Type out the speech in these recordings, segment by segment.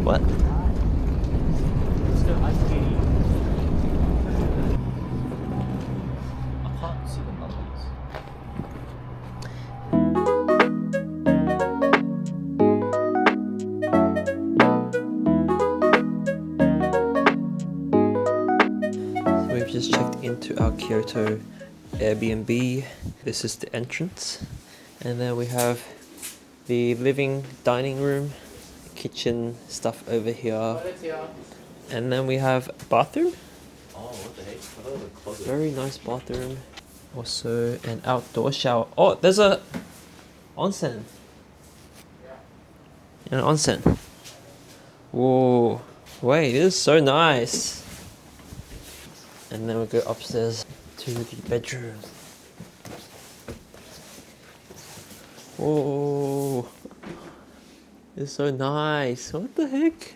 What? Let's go ice skating. I can't see the numbers. So we've just checked into our Kyoto Airbnb. This is the entrance. And then we have the living dining room, kitchen stuff over here. And then we have a bathroom. Oh, what the heck? I thought it was a closet. Very nice bathroom. Also an outdoor shower. Oh, there's a onsen. An onsen. Whoa. Wait, this is so nice. And then we go upstairs to the bedroom. Whoa. It's so nice. What the heck?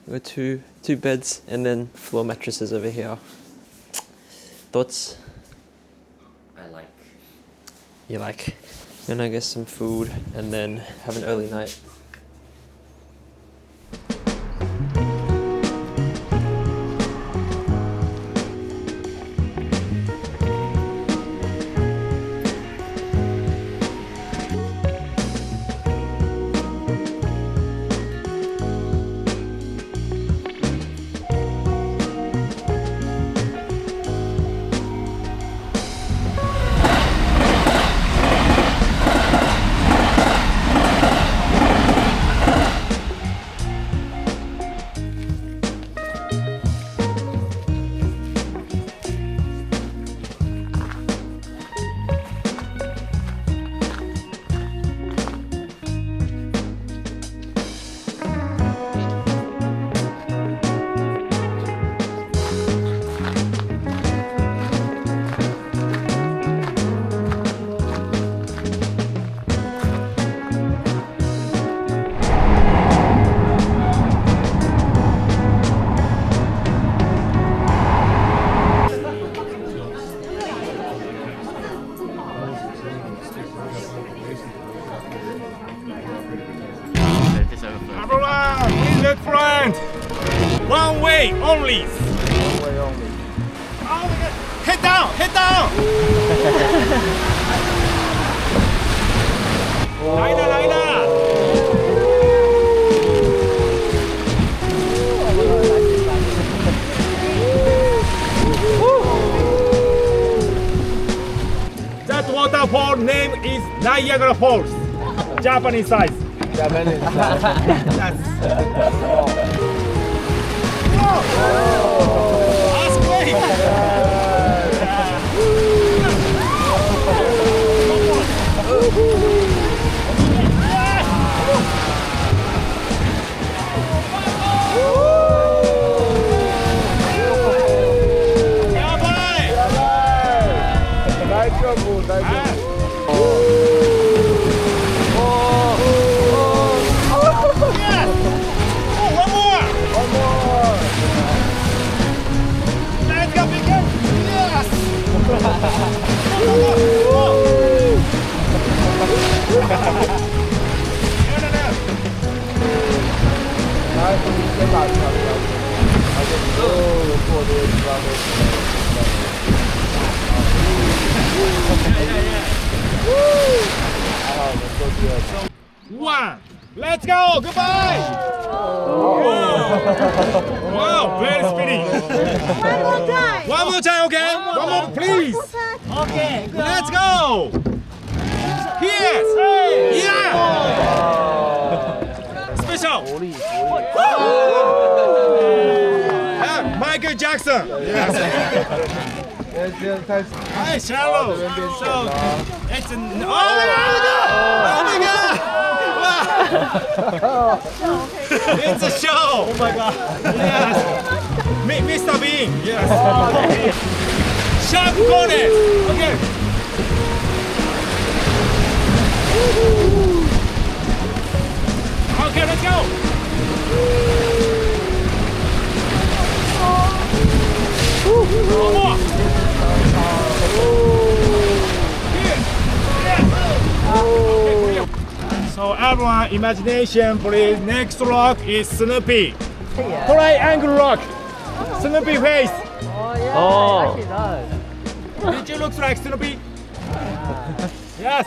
We got two beds and then floor mattresses over here. Thoughts? I like. You like? Then I guess some food and then have an early night. Everyone, please look front. One way only. One way only. Oh my God. Head down, head down. Liner, liner. That waterfall name is Niagara Falls. Japanese size. Japanese. That's one. Let's go. Goodbye. Wow, very speedy. One more time. One more time, okay? One more, please. Okay, good. Let's go. Yes. Yeah. Special. Michael Jackson. Yes. Hi, shallow. So it's an. Oh my God! Wow. It's a show. Oh my God. Yes. Mr. Bean. Yes. Sharp corners. Okay. Okay, let's go. One more. So everyone, imagination please. Next rock is Snoopy. Triangle rock. Snoopy face. Oh. Did you look like Snoopy? Yes.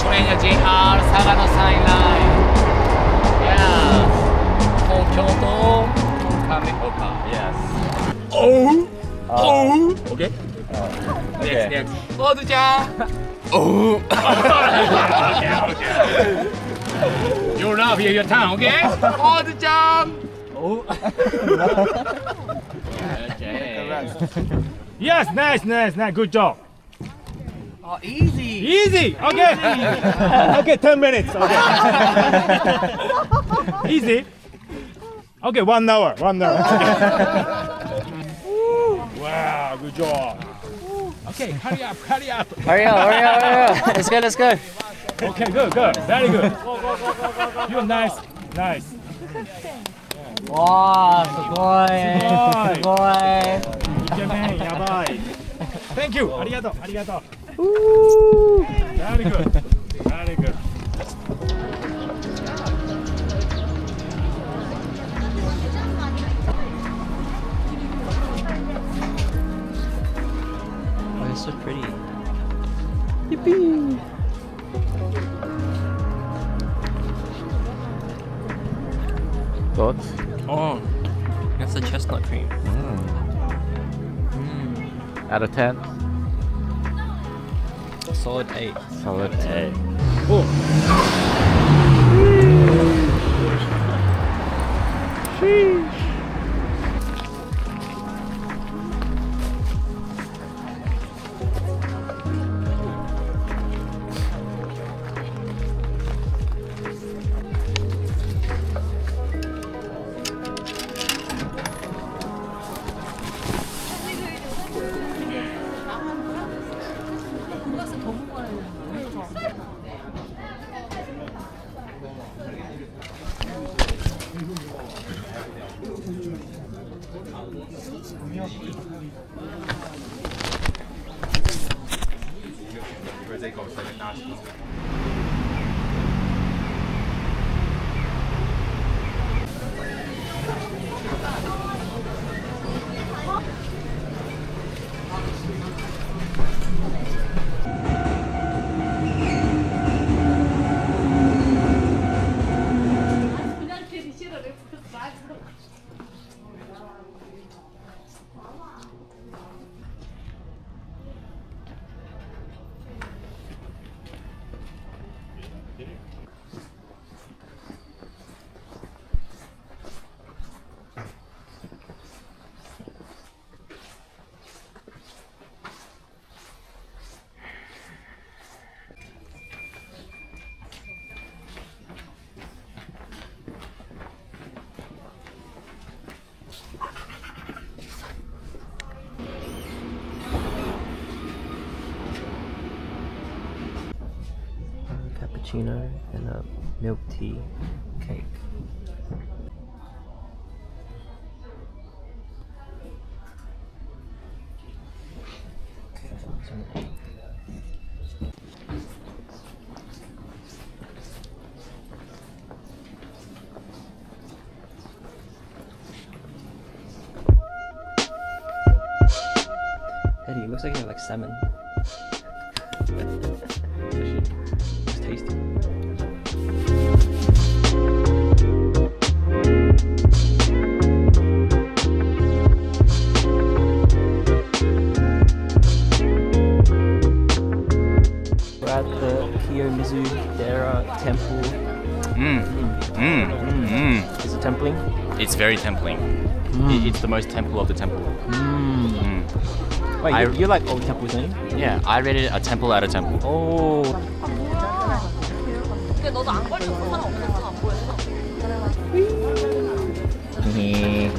조랭이 JR 사가노 사인라인. Yeah. kyoto Kamikoka. Yes. Okay. Next. 호두장. You're not here, your time, okay? 호두장. Okay. Yes, nice. Good job. Oh, easy. Easy. Okay. Okay, 10 minutes. Okay. Easy. Okay, 1 hour. Wow, good job. Okay, hurry up. Hurry up. Let's go. Okay, good. Very good. You're nice. 와, 스고이. 이케멘, 야바이. Thank you. 아리가또. Very good. Oh, it's so pretty. Yippee! Thoughts? Oh, that's the chestnut cream. Out of 10? Solid 8. Solid 8. Cappuccino and a milk tea cake. Eddie, it looks like you have like salmon. It's tasty. We're at the Kiyomizu-dera temple. Is it templing? It's very templing. It's the most temple of the temple. Wait, you like old temples, don't you? Yeah, I rated a temple out of temple. Oh. 근데 너도 안 걸쳐서 상관없었어. 안 보였어. Wait.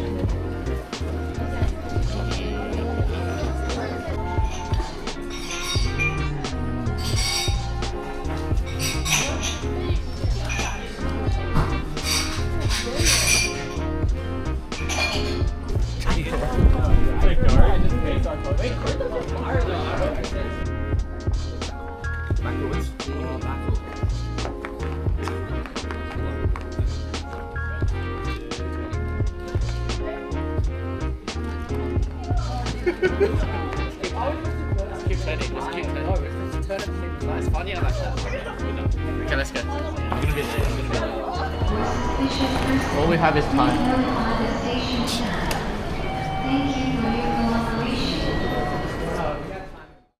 keep turning. Just keep turning. It's funny like that. Okay, let's go. I'm gonna be late. All we have is time. Thank you for your